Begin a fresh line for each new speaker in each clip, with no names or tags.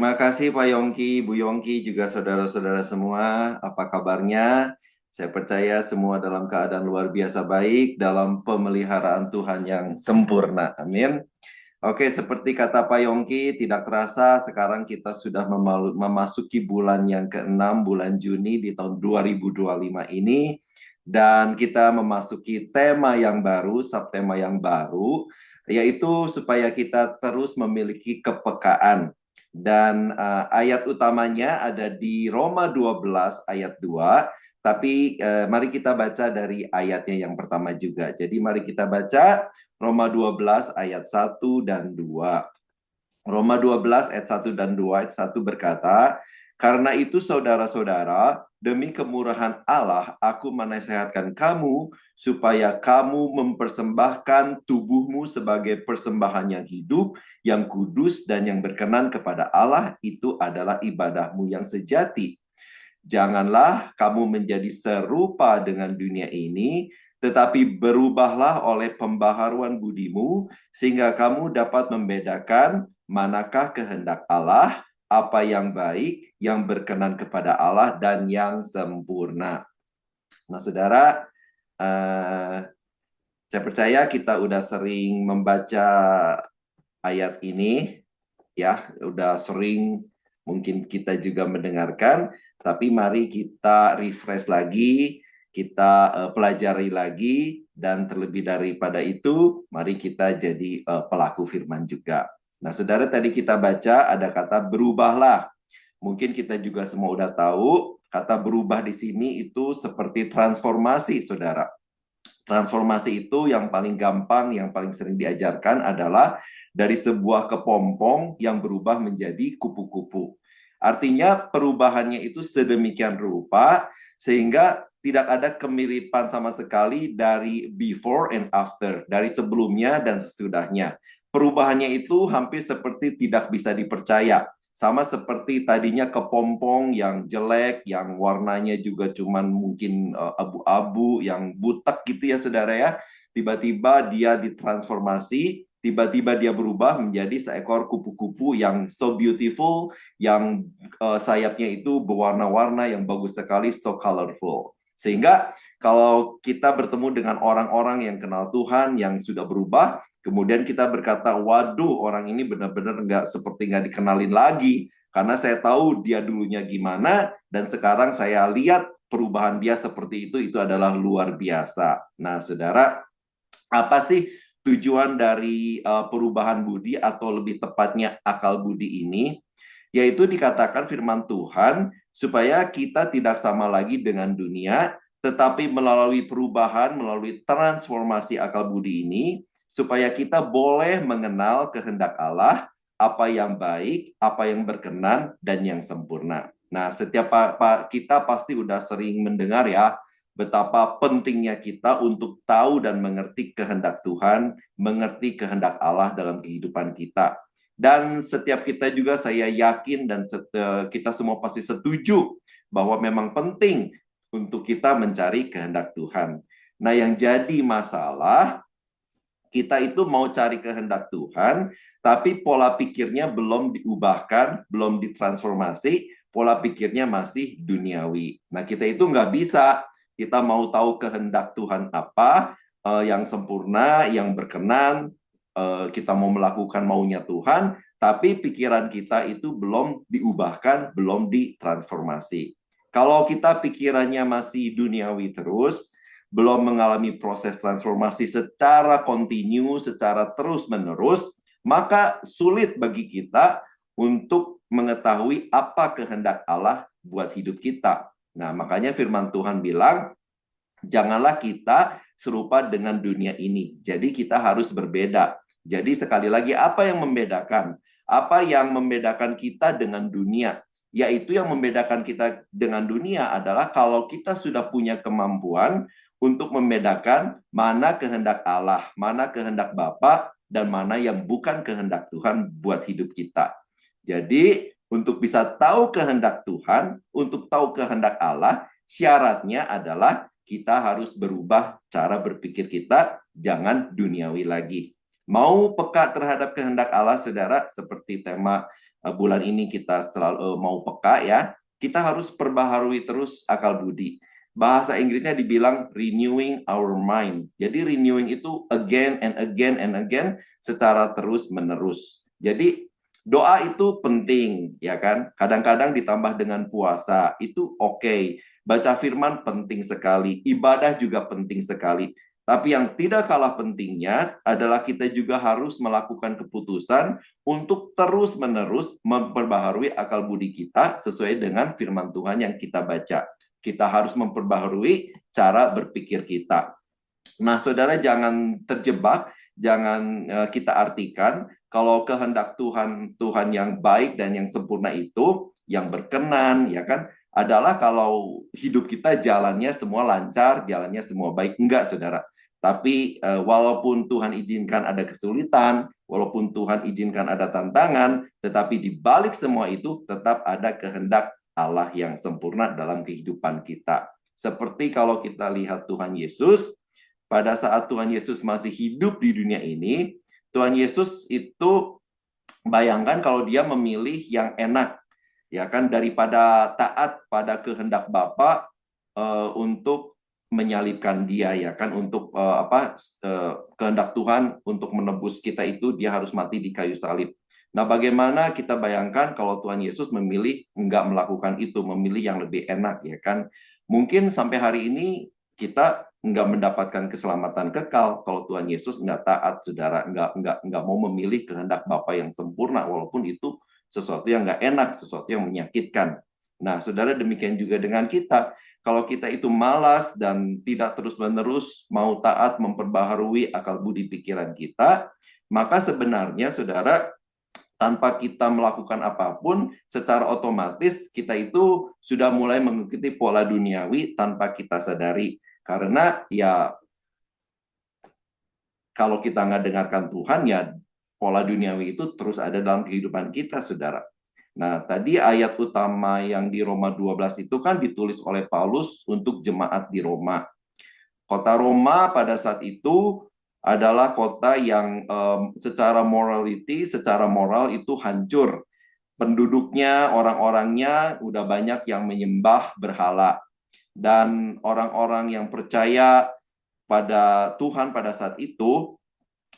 Terima kasih Pak Yongki, Bu Yongki, juga saudara-saudara semua. Apa kabarnya? Saya percaya semua dalam keadaan luar biasa baik dalam pemeliharaan Tuhan yang sempurna. Amin. Oke, seperti kata Pak Yongki, tidak terasa sekarang kita sudah memasuki bulan yang ke-6, bulan Juni di tahun 2025 ini. Dan kita memasuki tema yang baru, subtema yang baru, yaitu supaya kita terus memiliki kepekaan. Dan ayat utamanya ada di Roma 12 ayat 2, tapi mari kita baca dari ayatnya yang pertama juga. Jadi mari kita baca Roma 12 ayat 1 dan 2. Roma 12 ayat 1 dan 2, ayat 1 berkata, "Karena itu saudara-saudara, demi kemurahan Allah, aku menasehatkan kamu supaya kamu mempersembahkan tubuhmu sebagai persembahan yang hidup, yang kudus dan yang berkenan kepada Allah, itu adalah ibadahmu yang sejati. Janganlah kamu menjadi serupa dengan dunia ini, tetapi berubahlah oleh pembaharuan budimu, sehingga kamu dapat membedakan manakah kehendak Allah, apa yang baik, yang berkenan kepada Allah, dan yang sempurna." Nah, saudara, saya percaya kita udah sering membaca ayat ini, ya, udah sering mungkin kita juga mendengarkan, tapi mari kita refresh lagi, kita pelajari lagi, dan terlebih daripada itu, mari kita jadi pelaku firman juga. Nah, saudara, tadi kita baca ada kata berubahlah. Mungkin kita juga semua udah tahu, kata berubah di sini itu seperti transformasi, saudara. Transformasi itu yang paling gampang, yang paling sering diajarkan adalah dari sebuah kepompong yang berubah menjadi kupu-kupu. Artinya perubahannya itu sedemikian rupa sehingga tidak ada kemiripan sama sekali dari before and after, dari sebelumnya dan sesudahnya. Perubahannya itu hampir seperti tidak bisa dipercaya. Sama seperti tadinya kepompong yang jelek, yang warnanya juga cuman mungkin abu-abu, yang butek gitu ya saudara ya. Tiba-tiba dia ditransformasi, tiba-tiba dia berubah menjadi seekor kupu-kupu yang so beautiful, yang sayapnya itu berwarna-warna yang bagus sekali, so colorful. Sehingga kalau kita bertemu dengan orang-orang yang kenal Tuhan, yang sudah berubah, kemudian kita berkata, waduh, orang ini benar-benar nggak dikenalin lagi. Karena saya tahu dia dulunya gimana, dan sekarang saya lihat perubahan dia seperti itu adalah luar biasa. Nah, saudara, apa sih tujuan dari perubahan budi atau lebih tepatnya akal budi ini? Yaitu dikatakan firman Tuhan supaya kita tidak sama lagi dengan dunia, tetapi melalui perubahan, melalui transformasi akal budi ini, supaya kita boleh mengenal kehendak Allah, apa yang baik, apa yang berkenan, dan yang sempurna. Nah, setiap kita pasti udah sering mendengar ya, betapa pentingnya kita untuk tahu dan mengerti kehendak Tuhan, mengerti kehendak Allah dalam kehidupan kita. Dan setiap kita juga saya yakin dan kita semua pasti setuju bahwa memang penting untuk kita mencari kehendak Tuhan. Nah, yang jadi masalah, kita itu mau cari kehendak Tuhan, tapi pola pikirnya belum diubahkan, belum ditransformasi, pola pikirnya masih duniawi. Nah, kita itu nggak bisa, kita mau tahu kehendak Tuhan apa, yang sempurna, yang berkenan, kita mau melakukan maunya Tuhan, tapi pikiran kita itu belum diubahkan, belum ditransformasi. Kalau kita pikirannya masih duniawi terus, belum mengalami proses transformasi secara kontinu, secara terus-menerus, maka sulit bagi kita untuk mengetahui apa kehendak Allah buat hidup kita. Nah, makanya firman Tuhan bilang, janganlah kita serupa dengan dunia ini. Jadi kita harus berbeda. Jadi sekali lagi, apa yang membedakan? Apa yang membedakan kita dengan dunia? Yaitu yang membedakan kita dengan dunia adalah kalau kita sudah punya kemampuan untuk membedakan mana kehendak Allah, mana kehendak Bapa, dan mana yang bukan kehendak Tuhan buat hidup kita. Jadi, untuk bisa tahu kehendak Tuhan, untuk tahu kehendak Allah, syaratnya adalah kita harus berubah cara berpikir kita, jangan duniawi lagi. Mau peka terhadap kehendak Allah, saudara, seperti tema bulan ini kita selalu mau peka ya, kita harus perbaharui terus akal budi. Bahasa Inggrisnya dibilang renewing our mind. Jadi renewing itu again and again and again secara terus-menerus. Jadi doa itu penting, ya kan? Kadang-kadang ditambah dengan puasa, itu oke. Baca firman penting sekali, ibadah juga penting sekali. Tapi yang tidak kalah pentingnya adalah kita juga harus melakukan keputusan untuk terus-menerus memperbaharui akal budi kita sesuai dengan firman Tuhan yang kita baca. Kita harus memperbaharui cara berpikir kita. Nah, saudara, jangan terjebak, jangan kita artikan kalau kehendak Tuhan, Tuhan yang baik dan yang sempurna itu, yang berkenan, ya kan, adalah kalau hidup kita jalannya semua lancar, jalannya semua baik. Enggak, saudara. Tapi walaupun Tuhan izinkan ada kesulitan, walaupun Tuhan izinkan ada tantangan, tetapi di balik semua itu tetap ada kehendak Allah yang sempurna dalam kehidupan kita. Seperti kalau kita lihat Tuhan Yesus, pada saat Tuhan Yesus masih hidup di dunia ini, Tuhan Yesus itu bayangkan kalau dia memilih yang enak, ya kan, daripada taat pada kehendak Bapa untuk menyalibkan dia, ya kan, untuk kehendak Tuhan untuk menebus kita itu dia harus mati di kayu salib. Nah, bagaimana kita bayangkan kalau Tuhan Yesus memilih enggak melakukan itu, memilih yang lebih enak, ya kan? Mungkin sampai hari ini kita enggak mendapatkan keselamatan kekal kalau Tuhan Yesus enggak taat, saudara, enggak mau memilih kehendak Bapa yang sempurna, walaupun itu sesuatu yang enggak enak, sesuatu yang menyakitkan. Nah, saudara, demikian juga dengan kita. Kalau kita itu malas dan tidak terus-menerus mau taat memperbaharui akal budi pikiran kita, maka sebenarnya, saudara, tanpa kita melakukan apapun, secara otomatis kita itu sudah mulai mengikuti pola duniawi tanpa kita sadari. Karena ya kalau kita nggak dengarkan Tuhan, ya pola duniawi itu terus ada dalam kehidupan kita, saudara. Nah, tadi ayat utama yang di Roma 12 itu kan ditulis oleh Paulus untuk jemaat di Roma. Kota Roma pada saat itu adalah kota yang secara morality, secara moral itu hancur. Penduduknya, orang-orangnya udah banyak yang menyembah berhala. Dan orang-orang yang percaya pada Tuhan pada saat itu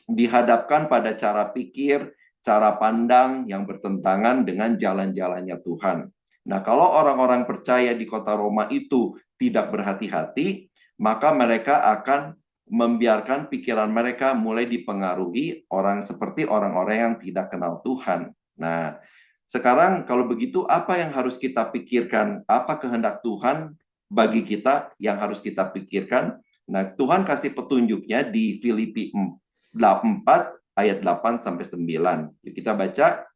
dihadapkan pada cara pikir, cara pandang yang bertentangan dengan jalan-jalannya Tuhan. Nah, kalau orang-orang percaya di kota Roma itu tidak berhati-hati, maka mereka akan membiarkan pikiran mereka mulai dipengaruhi orang seperti orang-orang yang tidak kenal Tuhan. Nah, sekarang kalau begitu apa yang harus kita pikirkan? Apa kehendak Tuhan bagi kita yang harus kita pikirkan? Nah, Tuhan kasih petunjuknya di Filipi 4 ayat 8 sampai 9. Yuk kita baca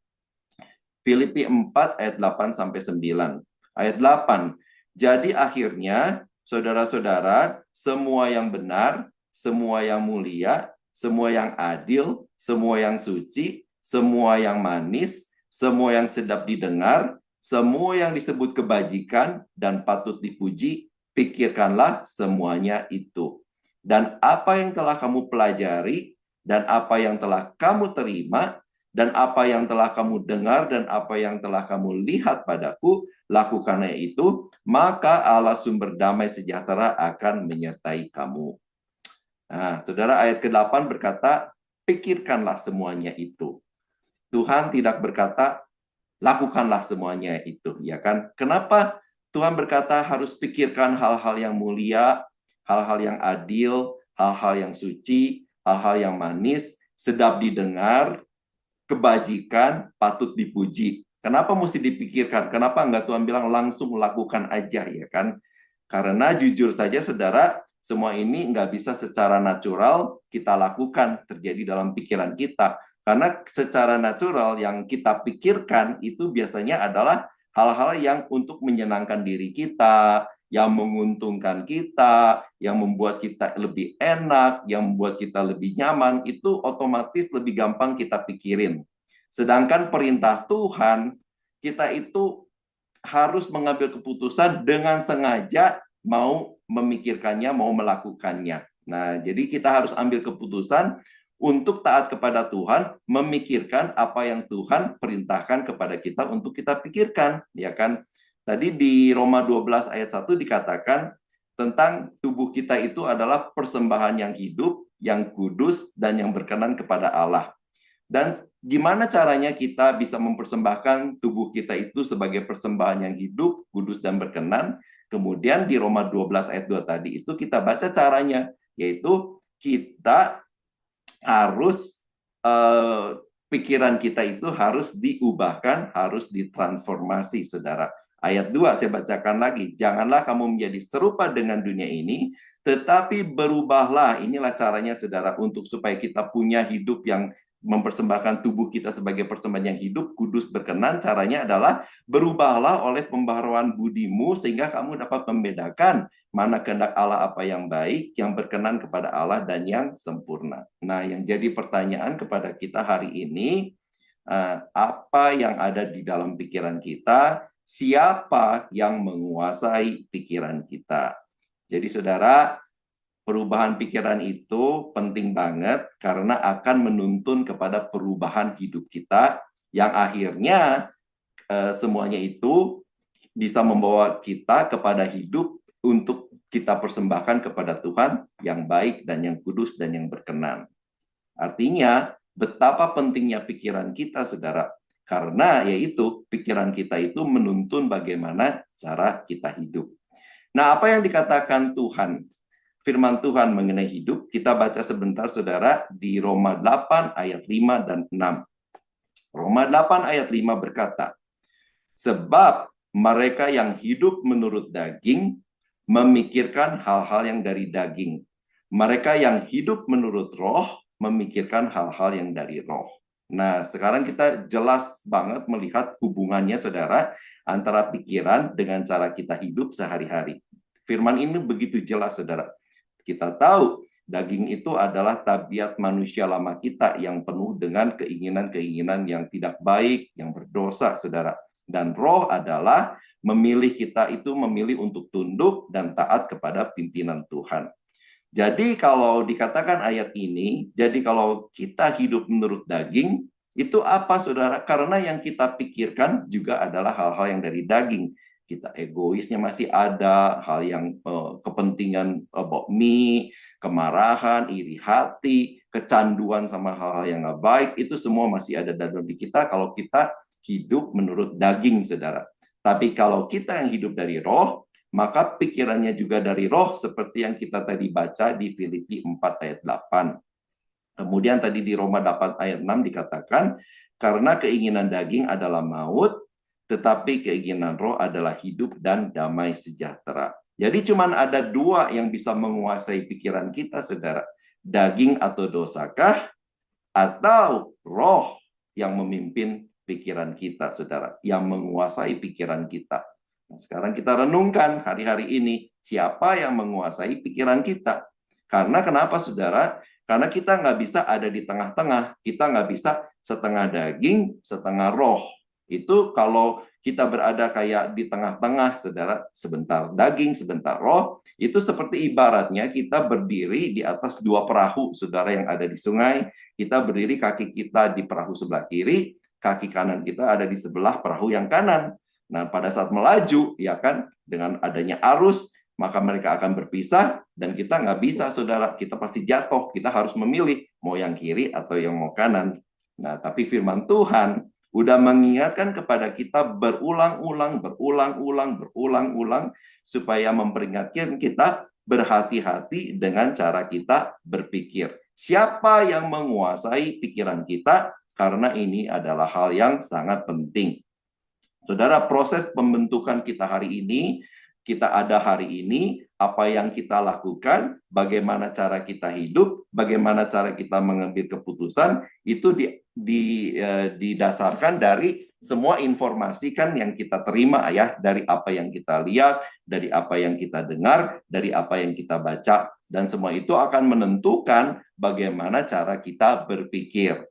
Filipi 4 ayat 8 sampai 9. Ayat 8. Jadi akhirnya saudara-saudara, semua yang benar, semua yang mulia, semua yang adil, semua yang suci, semua yang manis, semua yang sedap didengar, semua yang disebut kebajikan dan patut dipuji, pikirkanlah semuanya itu. Dan apa yang telah kamu pelajari, dan apa yang telah kamu terima, dan apa yang telah kamu dengar, dan apa yang telah kamu lihat padaku, lakukanlah itu, maka Allah sumber damai sejahtera akan menyertai kamu. Nah, saudara, ayat ke-8 berkata, pikirkanlah semuanya itu. Tuhan tidak berkata, lakukanlah semuanya itu, ya kan? Kenapa Tuhan berkata harus pikirkan hal-hal yang mulia, hal-hal yang adil, hal-hal yang suci, hal-hal yang manis, sedap didengar, kebajikan, patut dipuji. Kenapa mesti dipikirkan? Kenapa enggak Tuhan bilang langsung lakukan aja, ya kan? Karena jujur saja, saudara, semua ini enggak bisa secara natural kita lakukan, terjadi dalam pikiran kita. Karena secara natural yang kita pikirkan itu biasanya adalah hal-hal yang untuk menyenangkan diri kita, yang menguntungkan kita, yang membuat kita lebih enak, yang membuat kita lebih nyaman, itu otomatis lebih gampang kita pikirin. Sedangkan perintah Tuhan, kita itu harus mengambil keputusan dengan sengaja mau memikirkannya, mau melakukannya. Nah, jadi kita harus ambil keputusan untuk taat kepada Tuhan, memikirkan apa yang Tuhan perintahkan kepada kita untuk kita pikirkan, ya kan? Tadi di Roma 12 ayat 1 dikatakan tentang tubuh kita itu adalah persembahan yang hidup, yang kudus, dan yang berkenan kepada Allah. Dan gimana caranya kita bisa mempersembahkan tubuh kita itu sebagai persembahan yang hidup, kudus, dan berkenan? Kemudian di Roma 12 ayat 2 tadi itu kita baca caranya, yaitu kita harus pikiran kita itu harus diubahkan, harus ditransformasi, saudara. Ayat 2 saya bacakan lagi. Janganlah kamu menjadi serupa dengan dunia ini, tetapi berubahlah. Inilah caranya, saudara, untuk supaya kita punya hidup yang mempersembahkan tubuh kita sebagai persembahan yang hidup, kudus, berkenan. Caranya adalah berubahlah oleh pembaharuan budimu sehingga kamu dapat membedakan mana kehendak Allah, apa yang baik, yang berkenan kepada Allah, dan yang sempurna. Nah, yang jadi pertanyaan kepada kita hari ini, apa yang ada di dalam pikiran kita? Siapa yang menguasai pikiran kita? Jadi, saudara, perubahan pikiran itu penting banget karena akan menuntun kepada perubahan hidup kita yang akhirnya semuanya itu bisa membawa kita kepada hidup untuk kita persembahkan kepada Tuhan yang baik dan yang kudus dan yang berkenan. Artinya, betapa pentingnya pikiran kita, saudara. Karena yaitu pikiran kita itu menuntun bagaimana cara kita hidup. Nah, apa yang dikatakan Tuhan? Firman Tuhan mengenai hidup, kita baca sebentar, saudara, di Roma 8 ayat 5 dan 6. Roma 8 ayat 5 berkata, sebab mereka yang hidup menurut daging memikirkan hal-hal yang dari daging. Mereka yang hidup menurut roh memikirkan hal-hal yang dari roh. Nah, sekarang kita jelas banget melihat hubungannya, saudara, antara pikiran dengan cara kita hidup sehari-hari. Firman ini begitu jelas, saudara. Kita tahu daging itu adalah tabiat manusia lama kita yang penuh dengan keinginan-keinginan yang tidak baik, yang berdosa, saudara. Dan roh adalah memilih kita itu memilih untuk tunduk dan taat kepada pimpinan Tuhan. Jadi kalau dikatakan ayat ini, jadi kalau kita hidup menurut daging, itu apa, saudara? Karena yang kita pikirkan juga adalah hal-hal yang dari daging. Kita egoisnya masih ada, hal yang kepentingan bokmi, kemarahan, iri hati, kecanduan sama hal-hal yang nggak baik, itu semua masih ada dalam diri kita kalau kita hidup menurut daging, saudara. Tapi kalau kita yang hidup dari roh, maka pikirannya juga dari roh, seperti yang kita tadi baca di Filipi 4 ayat 8. Kemudian tadi di Roma 8 ayat 6 dikatakan, karena keinginan daging adalah maut, tetapi keinginan roh adalah hidup dan damai sejahtera. Jadi cuman ada dua yang bisa menguasai pikiran kita, saudara. Daging atau dosakah, atau roh yang memimpin pikiran kita, saudara, yang menguasai pikiran kita. Nah, sekarang kita renungkan hari-hari ini, siapa yang menguasai pikiran kita? Karena kenapa, saudara? Karena kita nggak bisa ada di tengah-tengah. Kita nggak bisa setengah daging, setengah roh. Itu kalau kita berada kayak di tengah-tengah, saudara, sebentar daging, sebentar roh, itu seperti ibaratnya kita berdiri di atas dua perahu, saudara, yang ada di sungai. Kita berdiri, kaki kita di perahu sebelah kiri, kaki kanan kita ada di sebelah perahu yang kanan. Nah, pada saat melaju, ya kan, dengan adanya arus, maka mereka akan berpisah, dan kita nggak bisa, saudara. Kita pasti jatuh, kita harus memilih, mau yang kiri atau yang mau kanan. Nah, tapi firman Tuhan udah mengingatkan kepada kita berulang-ulang, supaya memperingatkan kita berhati-hati dengan cara kita berpikir. Siapa yang menguasai pikiran kita? Karena ini adalah hal yang sangat penting. Saudara, proses pembentukan kita hari ini, kita ada hari ini, apa yang kita lakukan, bagaimana cara kita hidup, bagaimana cara kita mengambil keputusan, itu didasarkan dari semua informasi kan yang kita terima, ya, dari apa yang kita lihat, dari apa yang kita dengar, dari apa yang kita baca, dan semua itu akan menentukan bagaimana cara kita berpikir.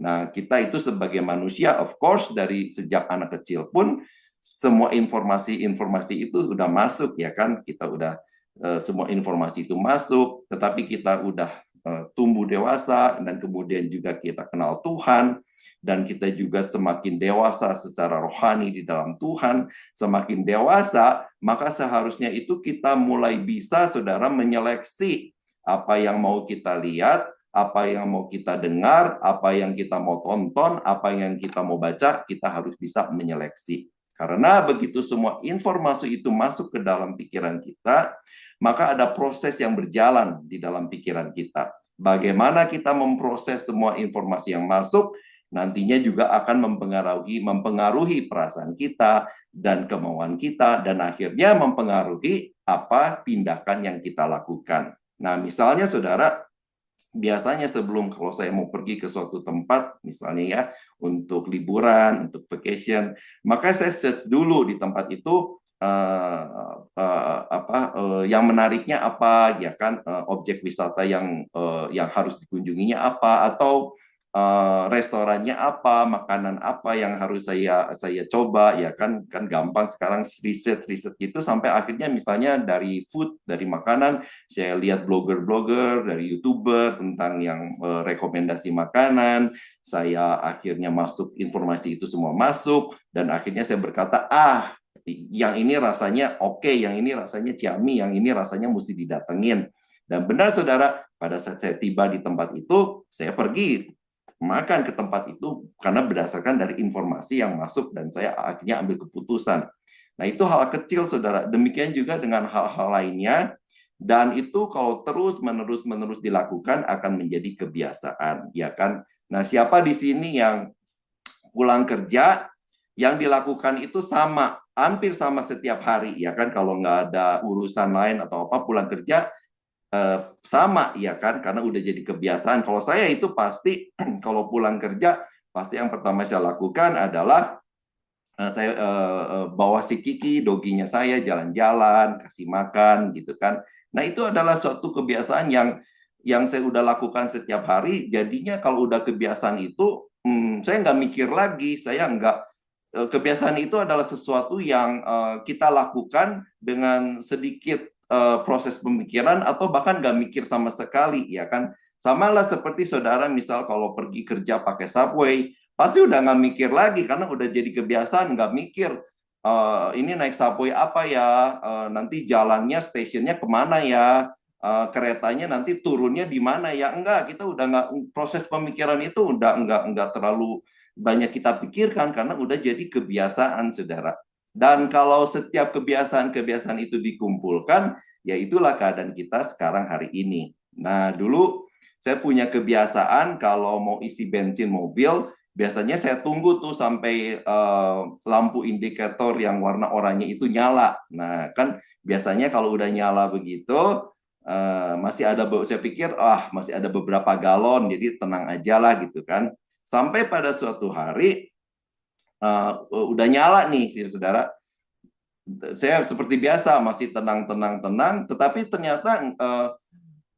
Nah, kita itu sebagai manusia, of course, dari sejak anak kecil pun, semua informasi-informasi itu sudah masuk, ya kan? Kita udah, semua informasi itu masuk, tetapi kita udah tumbuh dewasa, dan kemudian juga kita kenal Tuhan, dan kita juga semakin dewasa secara rohani di dalam Tuhan, semakin dewasa, maka seharusnya itu kita mulai bisa, saudara, menyeleksi apa yang mau kita lihat, apa yang mau kita dengar, apa yang kita mau tonton, apa yang kita mau baca, kita harus bisa menyeleksi. Karena begitu semua informasi itu masuk ke dalam pikiran kita, maka ada proses yang berjalan di dalam pikiran kita. Bagaimana kita memproses semua informasi yang masuk, nantinya juga akan mempengaruhi perasaan kita dan kemauan kita, dan akhirnya mempengaruhi apa tindakan yang kita lakukan. Nah, misalnya saudara, biasanya sebelum kalau saya mau pergi ke suatu tempat, misalnya ya, untuk liburan, untuk vacation, maka saya search dulu di tempat itu yang menariknya apa, ya kan, objek wisata yang harus dikunjunginya apa, atau restorannya apa, makanan apa yang harus saya coba, ya kan gampang sekarang riset itu, sampai akhirnya misalnya dari food, dari makanan, saya lihat blogger dari YouTuber tentang yang rekomendasi makanan, saya akhirnya masuk informasi itu semua masuk, dan akhirnya saya berkata, yang ini rasanya oke, yang ini rasanya ciami, yang ini rasanya mesti didatengin. Dan benar saudara, pada saat saya tiba di tempat itu, saya pergi makan ke tempat itu karena berdasarkan dari informasi yang masuk, dan saya akhirnya ambil keputusan. Nah, itu hal kecil saudara. Demikian juga dengan hal-hal lainnya, dan itu kalau terus-menerus dilakukan akan menjadi kebiasaan, ya kan? Nah, siapa di sini yang pulang kerja yang dilakukan itu hampir sama setiap hari, ya kan? Kalau nggak ada urusan lain atau apa, pulang kerja sama, ya kan? Karena udah jadi kebiasaan. Kalau saya itu pasti kalau pulang kerja, pasti yang pertama saya lakukan adalah saya bawa si Kiki, doginya saya, jalan-jalan, kasih makan, gitu kan. Nah, itu adalah suatu kebiasaan yang saya udah lakukan setiap hari. Jadinya kalau udah kebiasaan itu, saya nggak mikir lagi, saya nggak kebiasaan itu adalah sesuatu yang kita lakukan dengan sedikit proses pemikiran, atau bahkan nggak mikir sama sekali, ya kan. Sama lah seperti saudara misal kalau pergi kerja pakai subway, pasti udah nggak mikir lagi karena udah jadi kebiasaan, nggak mikir ini naik subway apa ya, nanti jalannya, stasiunnya kemana ya, keretanya nanti turunnya di mana ya. Enggak, kita udah nggak, proses pemikiran itu udah nggak terlalu banyak kita pikirkan karena udah jadi kebiasaan, saudara. Dan kalau setiap kebiasaan-kebiasaan itu dikumpulkan, ya itulah keadaan kita sekarang hari ini. Nah, dulu saya punya kebiasaan kalau mau isi bensin mobil, biasanya saya tunggu tuh sampai lampu indikator yang warna oranye itu nyala. Nah, kan biasanya kalau udah nyala begitu, masih ada, saya pikir, masih ada beberapa galon, jadi tenang aja lah gitu kan. Sampai pada suatu hari, udah nyala nih, saudara. Saya seperti biasa masih tenang, tetapi ternyata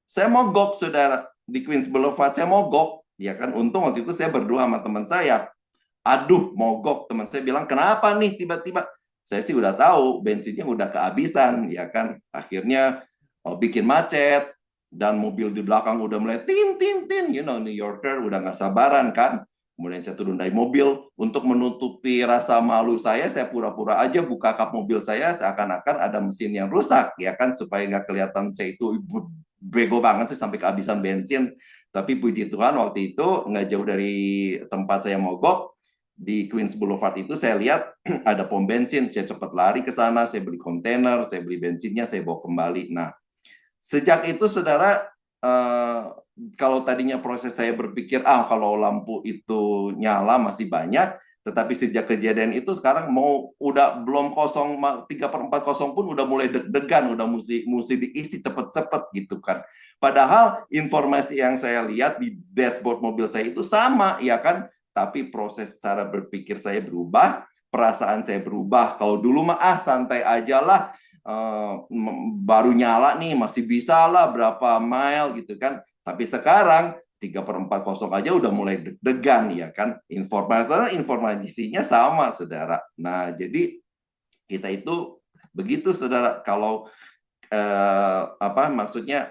saya mogok, saudara, di Queens Boulevard. Saya mogok, ya kan. Untung waktu itu saya berdua sama teman saya. Aduh, mogok. Teman saya bilang, kenapa nih tiba-tiba? Saya sih udah tahu bensinnya udah kehabisan, ya kan. Akhirnya bikin macet, dan mobil di belakang udah mulai tin tin tin, New Yorker udah nggak sabaran kan. Kemudian saya turun dari mobil, untuk menutupi rasa malu saya pura-pura aja buka kap mobil saya seakan-akan ada mesin yang rusak, ya kan, supaya nggak kelihatan saya itu bego banget sih sampai kehabisan bensin. Tapi puji Tuhan waktu itu nggak jauh dari tempat saya mogok, di Queens Boulevard itu saya lihat ada pom bensin. Saya cepat lari ke sana, saya beli kontainer, saya beli bensinnya, saya bawa kembali. Nah, sejak itu saudara, kalau tadinya proses saya berpikir, kalau lampu itu nyala masih banyak, tetapi sejak kejadian itu sekarang udah belum kosong, 3/4 kosong pun udah mulai deg-degan, udah mesti diisi cepet-cepet gitu kan. Padahal informasi yang saya lihat di dashboard mobil saya itu sama, ya kan? Tapi proses cara berpikir saya berubah, perasaan saya berubah. Kalau dulu mah santai aja lah, baru nyala nih, masih bisa lah berapa mile gitu kan. Tapi sekarang 3/4 kosong aja udah mulai deg-degan, ya kan. Informasinya sama, saudara. Nah, jadi kita itu begitu, saudara. Kalau maksudnya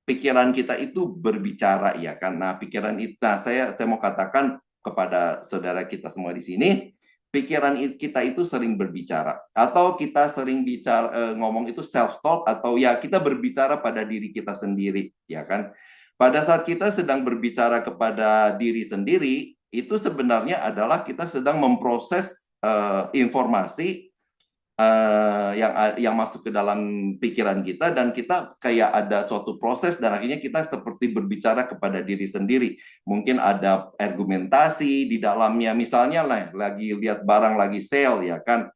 pikiran kita itu berbicara, ya kan. Nah, pikiran itu, nah, saya mau katakan kepada saudara kita semua di sini, pikiran kita itu sering berbicara, atau kita sering bicara, ngomong itu self talk, atau ya kita berbicara pada diri kita sendiri, ya kan. Pada saat kita sedang berbicara kepada diri sendiri, itu sebenarnya adalah kita sedang memproses informasi yang masuk ke dalam pikiran kita, dan kita kayak ada suatu proses, dan akhirnya kita seperti berbicara kepada diri sendiri. Mungkin ada argumentasi di dalamnya, misalnya lah lagi lihat barang lagi sale, ya kan.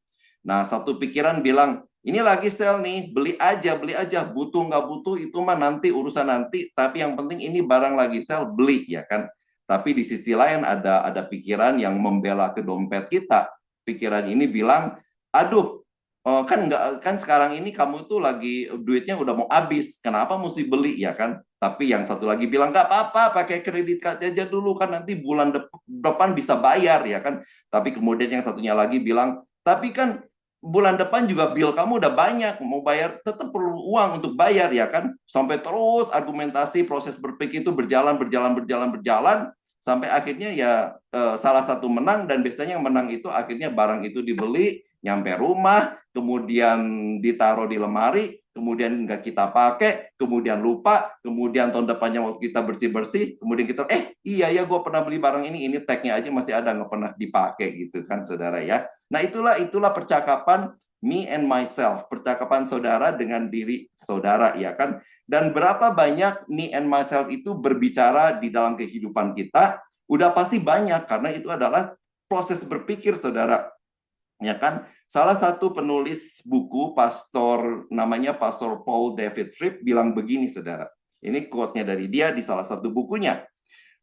Nah, satu pikiran bilang, ini lagi sale nih, beli aja, butuh nggak butuh itu mah nanti, urusan nanti, tapi yang penting ini barang lagi sale, beli, ya kan. Tapi di sisi lain ada pikiran yang membela ke dompet kita. Pikiran ini bilang, aduh, kan nggak, kan sekarang ini kamu tuh lagi duitnya udah mau habis, kenapa mesti beli, ya kan. Tapi yang satu lagi bilang, nggak apa-apa, pakai kredit card aja dulu, kan nanti bulan depan bisa bayar, ya kan. Tapi kemudian yang satunya lagi bilang, tapi kan bulan depan juga bill kamu udah banyak, mau bayar tetap perlu uang untuk bayar, ya kan. Sampai terus argumentasi, proses berpikir itu berjalan sampai akhirnya ya salah satu menang, dan biasanya yang menang itu akhirnya barang itu dibeli, nyampe rumah, kemudian ditaruh di lemari, kemudian nggak kita pakai, kemudian lupa, kemudian tahun depannya waktu kita bersih-bersih, kemudian kita, iya ya gue pernah beli barang ini tagnya aja masih ada, nggak pernah dipakai, gitu kan saudara ya. Nah, itulah percakapan me and myself, percakapan saudara dengan diri saudara, ya kan. Dan berapa banyak me and myself itu berbicara di dalam kehidupan kita, udah pasti banyak, karena itu adalah proses berpikir saudara, ya kan. Salah satu penulis buku, namanya Pastor Paul David Tripp, bilang begini saudara, ini quote-nya dari dia di salah satu bukunya,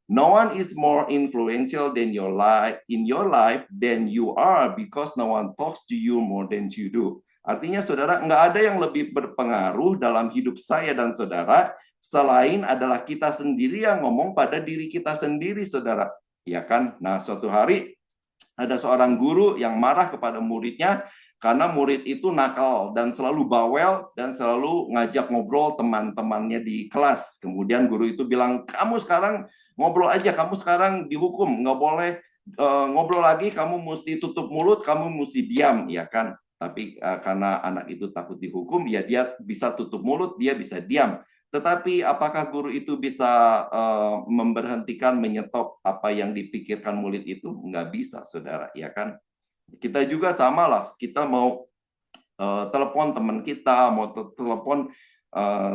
no one is more influential than in your life than you are, because no one talks to you more than you do. Artinya saudara, nggak ada yang lebih berpengaruh dalam hidup saya dan saudara selain adalah kita sendiri yang ngomong pada diri kita sendiri, saudara, ya kan. Nah, suatu hari ada seorang guru yang marah kepada muridnya karena murid itu nakal dan selalu bawel dan selalu ngajak ngobrol teman-temannya di kelas. Kemudian guru itu bilang, kamu sekarang ngobrol aja, kamu sekarang dihukum, nggak boleh ngobrol lagi, kamu mesti tutup mulut, kamu mesti diam, ya kan. Tapi karena anak itu takut dihukum, ya dia bisa tutup mulut, dia bisa diam. Tetapi apakah guru itu bisa memberhentikan, menyetop apa yang dipikirkan murid itu? Nggak bisa, saudara, ya kan? Kita juga sama lah, kita mau telepon teman kita, mau telepon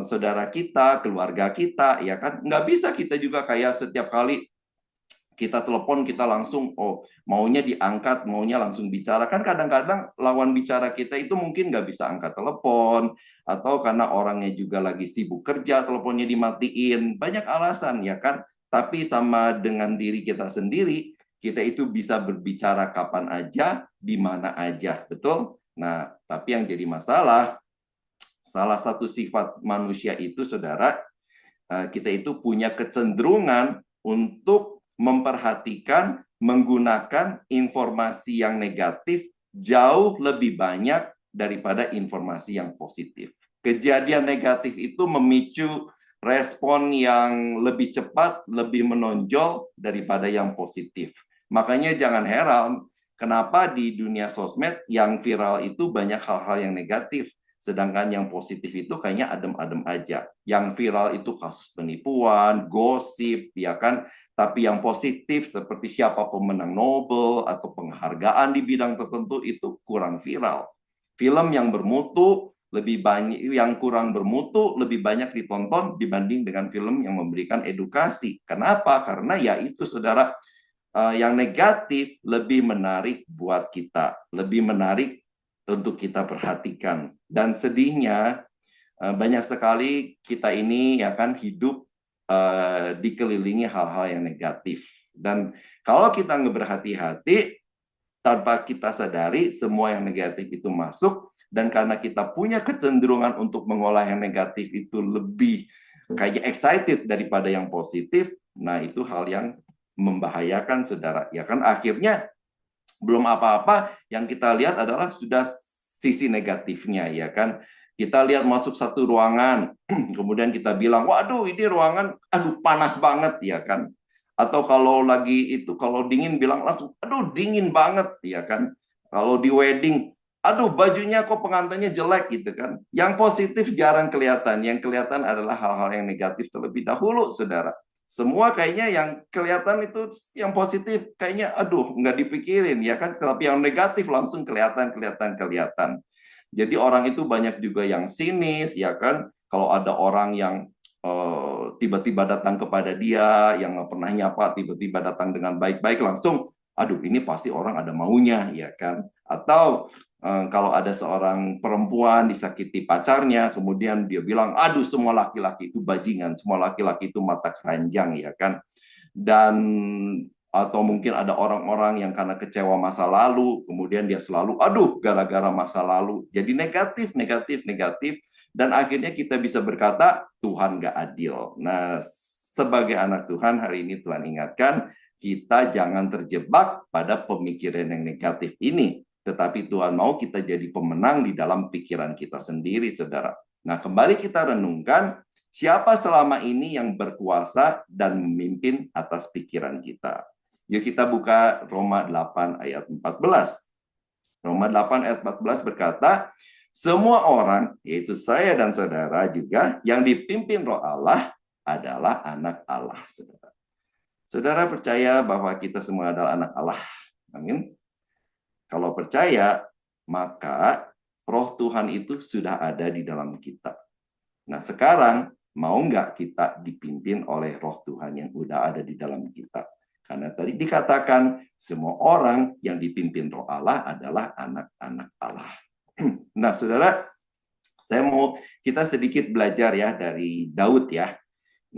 saudara kita, keluarga kita, ya kan? Nggak bisa kita juga kayak setiap kali kita telepon, kita langsung, maunya diangkat, maunya langsung bicara. Kan kadang-kadang lawan bicara kita itu mungkin nggak bisa angkat telepon, atau karena orangnya juga lagi sibuk kerja, teleponnya dimatiin. Banyak alasan, ya kan? Tapi sama dengan diri kita sendiri, kita itu bisa berbicara kapan aja, di mana aja. Betul? Nah, tapi yang jadi masalah, salah satu sifat manusia itu, saudara, kita itu punya kecenderungan untuk memperhatikan, menggunakan informasi yang negatif jauh lebih banyak daripada informasi yang positif. Kejadian negatif itu memicu respon yang lebih cepat, lebih menonjol daripada yang positif. Makanya jangan heran kenapa di dunia sosmed yang viral itu banyak hal-hal yang negatif. Sedangkan yang positif itu kayaknya adem-adem aja. Yang viral itu kasus penipuan, gosip, ya kan? Tapi yang positif seperti siapa pemenang Nobel atau penghargaan di bidang tertentu itu kurang viral. Film yang bermutu lebih banyak, yang kurang bermutu lebih banyak ditonton dibanding dengan film yang memberikan edukasi. Kenapa? Karena ya itu, saudara, yang negatif lebih menarik buat kita, lebih menarik untuk kita perhatikan. Dan sedihnya banyak sekali kita ini, ya kan, hidup dikelilingi hal-hal yang negatif. Dan kalau kita nggak berhati-hati, tanpa kita sadari semua yang negatif itu masuk, dan karena kita punya kecenderungan untuk mengolah yang negatif itu lebih kayak excited daripada yang positif, nah itu hal yang membahayakan, saudara, ya kan. Akhirnya belum apa-apa yang kita lihat adalah sudah sisi negatifnya, ya kan. Kita lihat masuk satu ruangan, kemudian kita bilang, waduh ini ruangan, aduh panas banget ya kan. Atau kalau lagi itu, kalau dingin bilang langsung, aduh dingin banget ya kan. Kalau di wedding, aduh bajunya kok pengantinnya jelek gitu kan. Yang positif jarang kelihatan, yang kelihatan adalah hal-hal yang negatif terlebih dahulu, saudara. Semua kayaknya yang kelihatan itu yang positif, kayaknya aduh nggak dipikirin ya kan. Tapi yang negatif langsung kelihatan. Jadi orang itu banyak juga yang sinis, ya kan? Kalau ada orang yang tiba-tiba datang kepada dia, yang nggak pernah nyapa, tiba-tiba datang dengan baik-baik, langsung, aduh ini pasti orang ada maunya, ya kan? Atau kalau ada seorang perempuan disakiti pacarnya, kemudian dia bilang, aduh semua laki-laki itu bajingan, semua laki-laki itu mata keranjang, ya kan? Dan atau mungkin ada orang-orang yang karena kecewa masa lalu, kemudian dia selalu, aduh, gara-gara masa lalu. Jadi negatif, dan akhirnya kita bisa berkata, Tuhan gak adil. Nah, sebagai anak Tuhan, hari ini Tuhan ingatkan, kita jangan terjebak pada pemikiran yang negatif ini. Tetapi Tuhan mau kita jadi pemenang di dalam pikiran kita sendiri, saudara. Nah, kembali kita renungkan, siapa selama ini yang berkuasa dan memimpin atas pikiran kita? Yuk kita buka Roma 8 ayat 14. Roma 8 ayat 14 berkata, semua orang, yaitu saya dan saudara juga, yang dipimpin roh Allah adalah anak Allah, saudara. Saudara percaya bahwa kita semua adalah anak Allah. Amin. Kalau percaya, maka roh Tuhan itu sudah ada di dalam kita. Nah sekarang, mau nggak kita dipimpin oleh roh Tuhan yang udah ada di dalam kita? Karena tadi dikatakan, semua orang yang dipimpin roh Allah adalah anak-anak Allah. Nah, saudara, saya mau kita sedikit belajar ya dari Daud ya.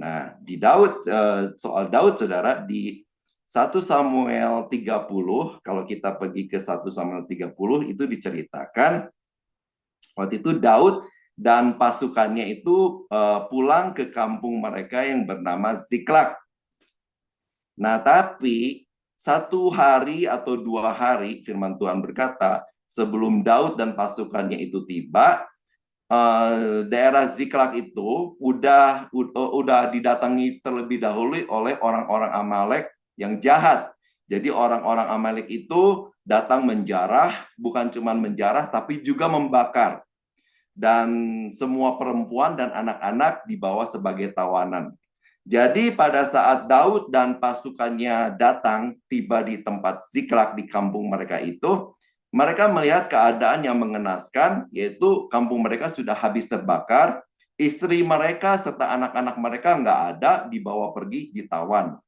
Nah, di Daud, soal Daud, saudara, di 1 Samuel 30, kalau kita pergi ke 1 Samuel 30, itu diceritakan, waktu itu Daud dan pasukannya itu pulang ke kampung mereka yang bernama Ziklag. Nah, tapi 1 hari atau 2 hari, firman Tuhan berkata, sebelum Daud dan pasukannya itu tiba, daerah Ziklag itu udah didatangi terlebih dahulu oleh orang-orang Amalek yang jahat. Jadi orang-orang Amalek itu datang menjarah, bukan cuma menjarah, tapi juga membakar. Dan semua perempuan dan anak-anak dibawa sebagai tawanan. Jadi pada saat Daud dan pasukannya datang tiba di tempat Ziklag di kampung mereka itu, mereka melihat keadaan yang mengenaskan, yaitu kampung mereka sudah habis terbakar, istri mereka serta anak-anak mereka nggak ada, dibawa pergi, ditawan.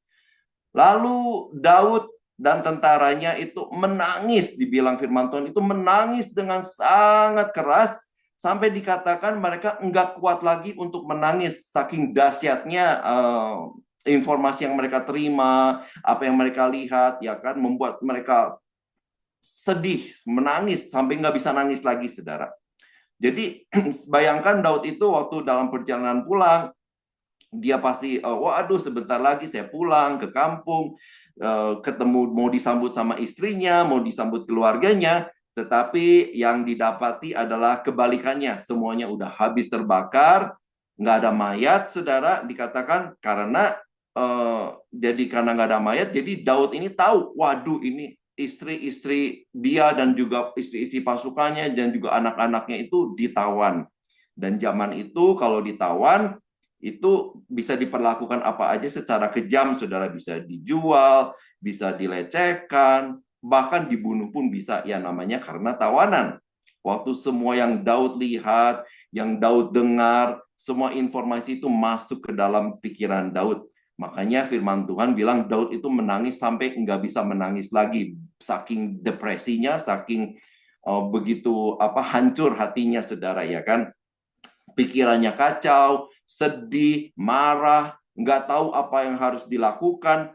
Lalu Daud dan tentaranya itu menangis, dibilang firman Tuhan itu menangis dengan sangat keras, sampai dikatakan mereka enggak kuat lagi untuk menangis, saking dahsyatnya informasi yang mereka terima, apa yang mereka lihat, ya kan, membuat mereka sedih, menangis, sampai nggak bisa nangis lagi, saudara. Jadi bayangkan Daud itu waktu dalam perjalanan pulang, dia pasti, waduh sebentar lagi saya pulang ke kampung, ketemu mau disambut sama istrinya, mau disambut keluarganya, tetapi yang didapati adalah kebalikannya. Semuanya udah habis terbakar, nggak ada mayat, saudara, dikatakan karena karena nggak ada mayat, jadi Daud ini tahu, waduh ini istri-istri dia dan juga istri-istri pasukannya dan juga anak-anaknya itu ditawan. Dan zaman itu kalau ditawan, itu bisa diperlakukan apa aja secara kejam, saudara, bisa dijual, bisa dilecehkan, bahkan dibunuh pun bisa, ya namanya karena tawanan. Waktu semua yang Daud lihat, yang Daud dengar, semua informasi itu masuk ke dalam pikiran Daud. Makanya firman Tuhan bilang Daud itu menangis sampai nggak bisa menangis lagi, saking depresinya, saking begitu hancur hatinya, saudara, ya kan. Pikirannya kacau, sedih, marah, nggak tahu apa yang harus dilakukan,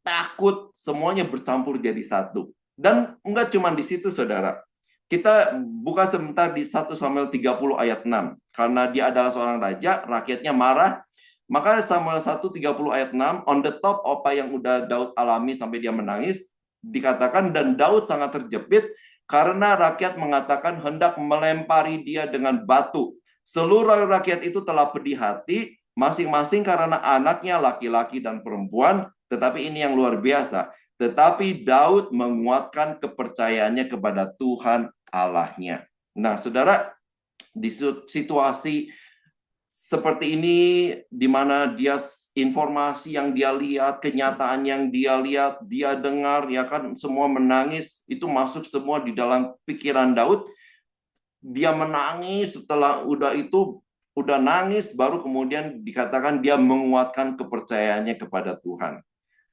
takut, semuanya bercampur jadi satu. Dan nggak cuma di situ, saudara. Kita buka sebentar di 1 Samuel 30 ayat 6. Karena dia adalah seorang raja, rakyatnya marah. Maka Samuel 1:30 ayat 6, on the top apa yang udah Daud alami sampai dia menangis, dikatakan, dan Daud sangat terjepit karena rakyat mengatakan hendak melempari dia dengan batu. Seluruh rakyat itu telah pedih hati, masing-masing karena anaknya laki-laki dan perempuan, tetapi ini yang luar biasa. Tetapi Daud menguatkan kepercayaannya kepada Tuhan Allahnya. Nah, saudara, di situasi seperti ini, di mana dia informasi yang dia lihat, kenyataan yang dia lihat, dia dengar, ya kan, semua menangis, itu masuk semua di dalam pikiran Daud. Dia menangis, setelah udah nangis, baru kemudian dikatakan dia menguatkan kepercayaannya kepada Tuhan.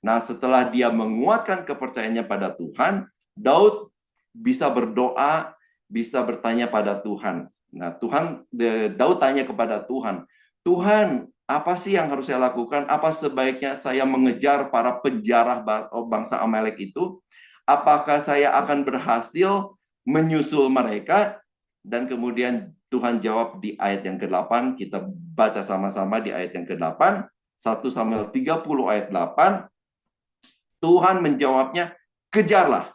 Nah, setelah dia menguatkan kepercayaannya pada Tuhan, Daud bisa berdoa, bisa bertanya pada Tuhan. Nah, Daud tanya kepada Tuhan, Tuhan, apa sih yang harus saya lakukan? Apa sebaiknya saya mengejar para penjara bangsa Amalek itu? Apakah saya akan berhasil menyusul mereka? Dan kemudian Tuhan jawab di ayat yang ke-8, kita baca sama-sama di ayat yang ke-8, 1 Samuel 30 ayat 8, Tuhan menjawabnya, kejarlah,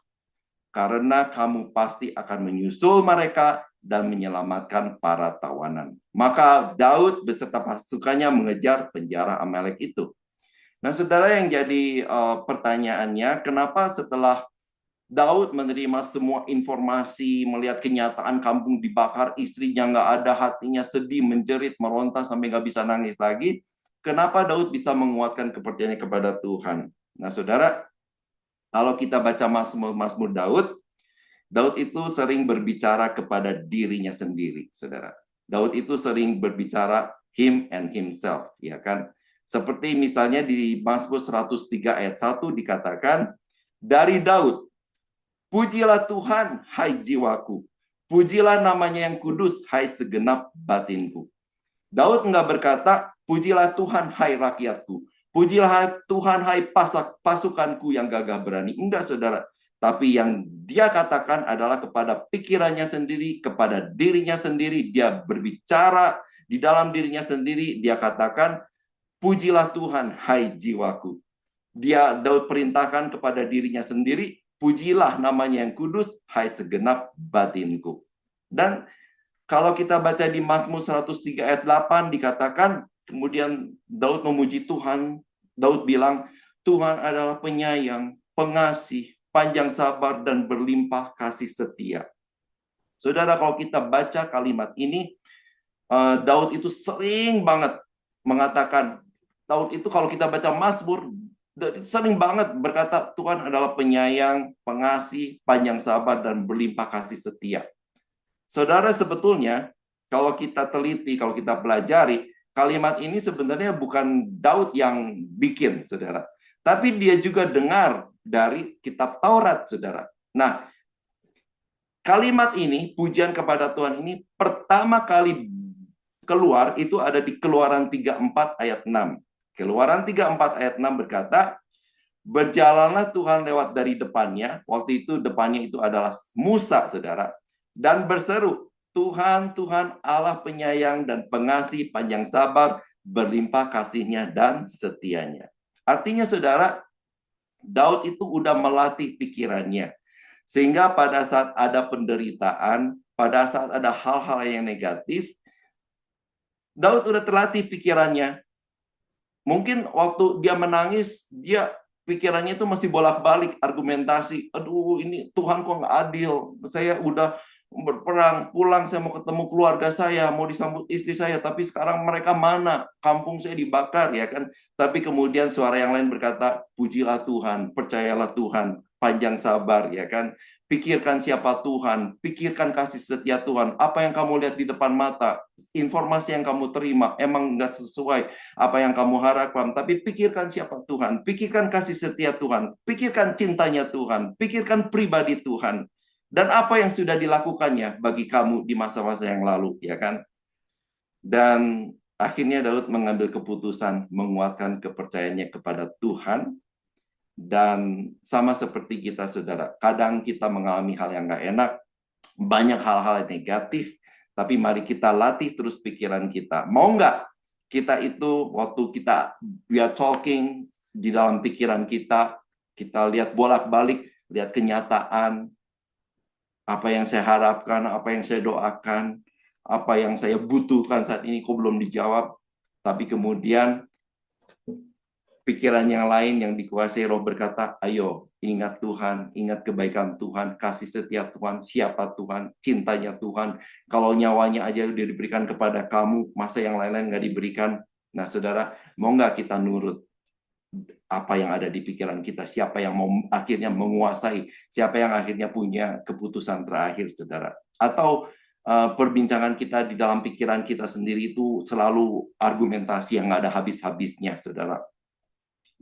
karena kamu pasti akan menyusul mereka dan menyelamatkan para tawanan. Maka Daud beserta pasukannya mengejar penjara Amalek itu. Nah, saudara, yang jadi pertanyaannya, kenapa setelah Daud menerima semua informasi, melihat kenyataan kampung dibakar, istrinya nggak ada, hatinya sedih, menjerit, meronta sampai nggak bisa nangis lagi, kenapa Daud bisa menguatkan kepercayaannya kepada Tuhan? Nah, saudara, kalau kita baca Mazmur Daud, Daud itu sering berbicara kepada dirinya sendiri, saudara. Daud itu sering berbicara him and himself, ya kan? Seperti misalnya di Mazmur 103 ayat 1 dikatakan, dari Daud, pujilah Tuhan, hai jiwaku. Pujilah namanya yang kudus, hai segenap batinku. Daud nggak berkata, pujilah Tuhan, hai rakyatku. Pujilah Tuhan, hai pasukanku yang gagah berani. Enggak, saudara. Tapi yang dia katakan adalah kepada pikirannya sendiri, kepada dirinya sendiri. Dia berbicara di dalam dirinya sendiri. Dia katakan, pujilah Tuhan, hai jiwaku. Daud perintahkan kepada dirinya sendiri, pujilah namanya yang kudus, hai segenap batinku. Dan kalau kita baca di Mazmur 103 ayat 8 dikatakan, kemudian Daud memuji Tuhan. Daud bilang, Tuhan adalah penyayang, pengasih, panjang sabar, dan berlimpah kasih setia. Saudara, kalau kita baca kalimat ini, Daud itu sering banget mengatakan, Daud itu kalau kita baca Mazmur, sering banget berkata, Tuhan adalah penyayang, pengasih, panjang sabar, dan berlimpah kasih setia. Saudara, sebetulnya kalau kita teliti, kalau kita pelajari, kalimat ini sebenarnya bukan Daud yang bikin, saudara. Tapi dia juga dengar dari kitab Taurat, saudara. Nah, kalimat ini, pujian kepada Tuhan ini, pertama kali keluar itu ada di Keluaran 34 ayat 6. Keluaran 34 ayat 6 berkata, berjalanlah Tuhan lewat dari depannya, waktu itu depannya itu adalah Musa, saudara, dan berseru, Tuhan, Tuhan Allah penyayang dan pengasih, panjang sabar, berlimpah kasihnya dan setianya. Artinya, saudara, Daud itu udah melatih pikirannya. Sehingga pada saat ada penderitaan, pada saat ada hal-hal yang negatif, Daud udah terlatih pikirannya. Mungkin waktu dia menangis, dia pikirannya itu masih bolak-balik argumentasi. Aduh, ini Tuhan kok nggak adil. Saya udah berperang, pulang saya mau ketemu keluarga saya, mau disambut istri saya, tapi sekarang mereka mana? Kampung saya dibakar, ya kan? Tapi kemudian suara yang lain berkata, pujilah Tuhan, percayalah Tuhan, panjang sabar, ya kan? Pikirkan siapa Tuhan, pikirkan kasih setia Tuhan. Apa yang kamu lihat di depan mata, informasi yang kamu terima, emang nggak sesuai apa yang kamu harapkan. Tapi pikirkan siapa Tuhan, pikirkan kasih setia Tuhan, pikirkan cintanya Tuhan, pikirkan pribadi Tuhan. Dan apa yang sudah dilakukannya bagi kamu di masa-masa yang lalu, ya kan? Dan akhirnya Daud mengambil keputusan menguatkan kepercayaannya kepada Tuhan. Dan sama seperti kita, saudara, kadang kita mengalami hal yang nggak enak, banyak hal-hal yang negatif, tapi mari kita latih terus pikiran kita. Mau nggak kita itu waktu we are talking di dalam pikiran kita lihat bolak-balik, lihat kenyataan, Apa yang saya harapkan, apa yang saya doakan, apa yang saya butuhkan saat ini kok belum dijawab. Tapi kemudian pikiran yang lain yang dikuasai roh berkata, ayo ingat Tuhan, ingat kebaikan Tuhan, kasih setia Tuhan, siapa Tuhan, cintanya Tuhan. Kalau nyawanya aja udah diberikan kepada kamu, masa yang lain-lain nggak diberikan? Nah saudara, mau nggak kita nurut apa yang ada di pikiran kita, siapa yang mau akhirnya menguasai, siapa yang akhirnya punya keputusan terakhir, saudara. Atau perbincangan kita di dalam pikiran kita sendiri itu selalu argumentasi yang nggak ada habis-habisnya, saudara.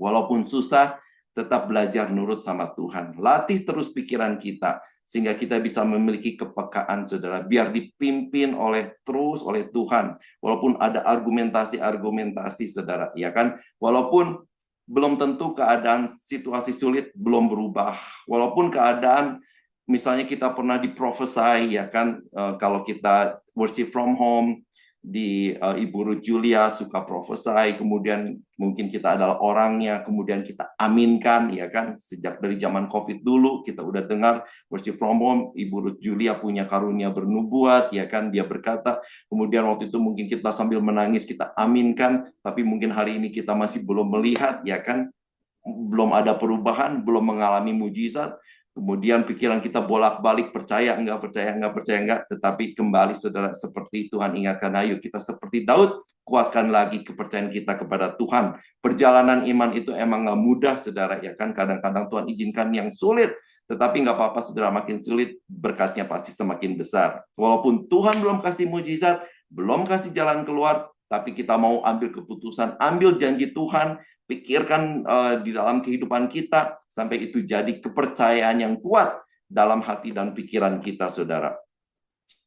Walaupun susah, tetap belajar nurut sama Tuhan. Latih terus pikiran kita, sehingga kita bisa memiliki kepekaan, saudara. Biar dipimpin terus oleh Tuhan. Walaupun ada argumentasi-argumentasi, saudara. Ya kan? Walaupun belum tentu keadaan situasi sulit belum berubah. Walaupun keadaan misalnya kita pernah diprofesai, ya kan, kalau kita worship from home, di Ibu Ruth Julia suka profesai, kemudian mungkin kita adalah orangnya, kemudian kita aminkan, ya kan, sejak dari zaman COVID dulu kita udah dengar worship from home, Ibu Ruth Julia punya karunia bernubuat, ya kan, dia berkata, kemudian waktu itu mungkin kita sambil menangis kita aminkan, tapi mungkin hari ini kita masih belum melihat, ya kan, belum ada perubahan, belum mengalami mujizat. Kemudian pikiran kita bolak-balik, percaya enggak, percaya enggak, percaya enggak. Tetapi kembali saudara, seperti Tuhan ingatkan, ayo kita seperti Daud, kuatkan lagi kepercayaan kita kepada Tuhan. Perjalanan iman itu emang nggak mudah, saudara, ya kan. Kadang-kadang Tuhan izinkan yang sulit, tetapi nggak apa-apa, saudara, makin sulit, berkatnya pasti semakin besar. Walaupun Tuhan belum kasih mujizat, belum kasih jalan keluar, tapi kita mau ambil keputusan, ambil janji Tuhan, pikirkan di dalam kehidupan kita, sampai itu jadi kepercayaan yang kuat dalam hati dan pikiran kita, saudara.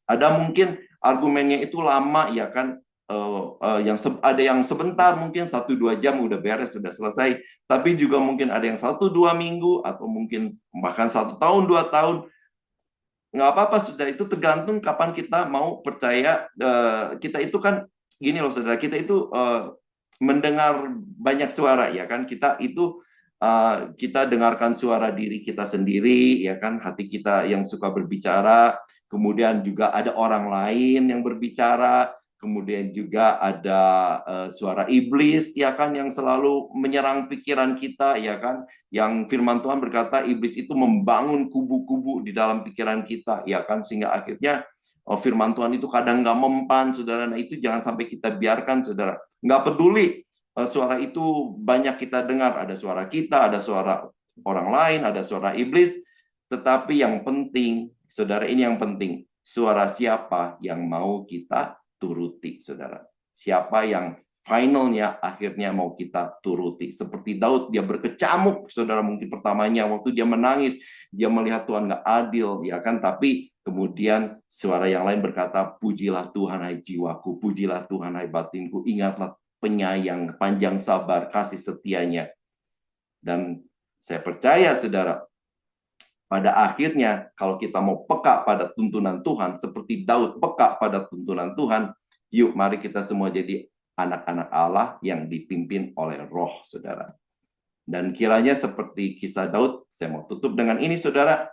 Ada mungkin argumennya itu lama, ya kan, ada yang sebentar, mungkin 1-2 jam udah beres, sudah selesai. Tapi juga mungkin ada yang 1-2 minggu, atau mungkin bahkan 1 tahun, 2 tahun. Nggak apa-apa, sudah, itu tergantung kapan kita mau percaya. Kita itu kan, gini loh saudara, kita itu mendengar banyak suara, ya kan, kita dengarkan suara diri kita sendiri, ya kan, hati kita yang suka berbicara, kemudian juga ada orang lain yang berbicara, kemudian juga ada suara iblis, ya kan, yang selalu menyerang pikiran kita, ya kan, yang firman Tuhan berkata iblis itu membangun kubu-kubu di dalam pikiran kita, ya kan, sehingga akhirnya firman Tuhan itu kadang nggak mempan, saudara. Nah itu jangan sampai kita biarkan, saudara. Nggak peduli suara itu banyak kita dengar, ada suara kita, ada suara orang lain, ada suara iblis, tetapi yang penting, saudara, ini yang penting, suara siapa yang mau kita turuti, saudara. Siapa yang finalnya akhirnya mau kita turuti. Seperti Daud, dia berkecamuk, saudara, mungkin pertamanya waktu dia menangis, dia melihat Tuhan nggak adil, ya kan, tapi kemudian suara yang lain berkata, pujilah Tuhan hai jiwaku, pujilah Tuhan hai batinku, ingatlah penyayang, panjang sabar, kasih setianya. Dan saya percaya, saudara, pada akhirnya kalau kita mau peka pada tuntunan Tuhan, seperti Daud peka pada tuntunan Tuhan, yuk mari kita semua jadi anak-anak Allah yang dipimpin oleh roh, saudara. Dan kiranya seperti kisah Daud, saya mau tutup dengan ini, saudara.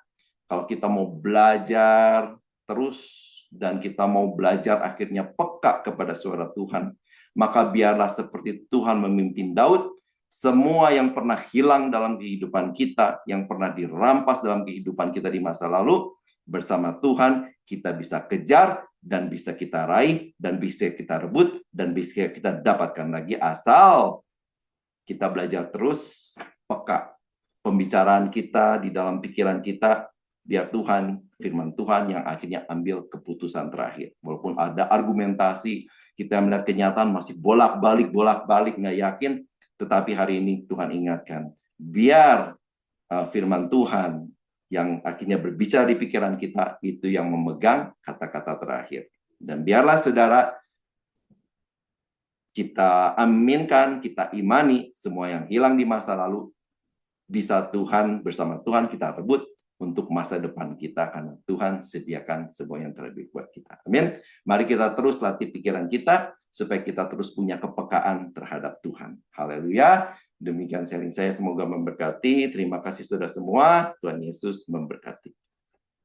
Kalau kita mau belajar terus, dan kita mau belajar akhirnya peka kepada suara Tuhan, maka biarlah seperti Tuhan memimpin Daud, semua yang pernah hilang dalam kehidupan kita, yang pernah dirampas dalam kehidupan kita di masa lalu, bersama Tuhan kita bisa kejar, dan bisa kita raih, dan bisa kita rebut, dan bisa kita dapatkan lagi, asal kita belajar terus peka pembicaraan kita di dalam pikiran kita, biar Tuhan, firman Tuhan yang akhirnya ambil keputusan terakhir. Walaupun ada argumentasi, kita melihat kenyataan masih bolak-balik, nggak yakin, tetapi hari ini Tuhan ingatkan, biar firman Tuhan yang akhirnya berbicara di pikiran kita, itu yang memegang kata-kata terakhir. Dan biarlah saudara, kita aminkan, kita imani, semua yang hilang di masa lalu, bisa Tuhan, bersama Tuhan kita rebut untuk masa depan kita, karena Tuhan sediakan semua yang terbaik buat kita. Amin. Mari kita terus latih pikiran kita supaya kita terus punya kepekaan terhadap Tuhan. Haleluya. Demikian sharing saya, semoga memberkati. Terima kasih saudara semua. Tuhan Yesus memberkati.